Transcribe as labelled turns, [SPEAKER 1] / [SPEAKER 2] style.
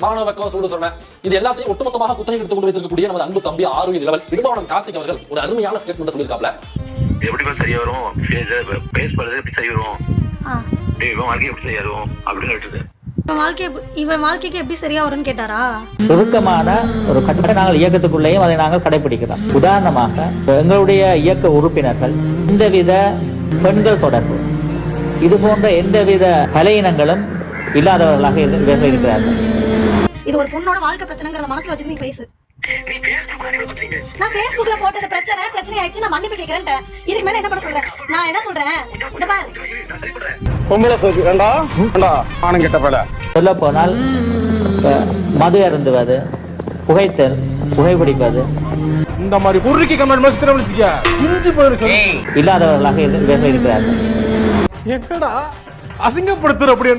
[SPEAKER 1] மாணவக்கம் சூடு சொன்னேன். இது எல்லாத்தையும் ஒட்டுமொத்தமாக குத்தகை எடுத்துக் கொண்டு வைத்திருக்கக்கூடிய நமது அன்பு தம்பி ஆரோக்கிய நிலவல் இடுமாவனம் கார்த்திக் அவர்கள் ஒரு அருமையான ஸ்டேட்மெண்ட் சொல்லியிருக்காப்ல.
[SPEAKER 2] எப்படி சரியா வரும், பேஸ் பண்றது எப்படி சரி வரும், இவன் வாழ்க்கை எப்படி சரியா வரும் அப்படின்னு கேட்டது.
[SPEAKER 3] இவன் வாழ்க்கைக்கு எப்படி சரியா வரும்னு கேட்டாரா?
[SPEAKER 4] சுருக்கமான ஒரு கட்டளை நாங்கள் இயக்கத்துக்குள்ளேயும் அதை நாங்கள் கடைபிடிக்கிறோம். உதாரணமாக எங்களுடைய இயக்க உறுப்பினர்கள் எந்தவித பெண்கள் தொடர்பு இது போன்ற எந்தவித கலையினங்களும் இல்லாதவர்களாக இருக்கிறார்கள்.
[SPEAKER 3] இது ஒரு பொண்ணோட வாழ்க்கை பிரச்சனைங்கிற மனசுல வச்சுட்டு நீ பேசு. நான் Facebookல போட்டது பிரச்சனை ஆயிடுச்சு, நான் மன்னிப்பு கேக்குறேன். இதுக்கு மேல என்ன பண்ண சொல்றேன்? நான் என்ன சொல்றேன்?
[SPEAKER 4] சொல்ல போனால் மது அருந்துவது, புகைத்தல், புகைப்பிடிப்பது
[SPEAKER 5] இந்த மாதிரி குறுக்கி கமெண்ட்
[SPEAKER 4] இல்லாதவர்களாக இருக்கிறார்கள்.
[SPEAKER 5] என்னடா அசிங்கப்படுத்துற அப்படி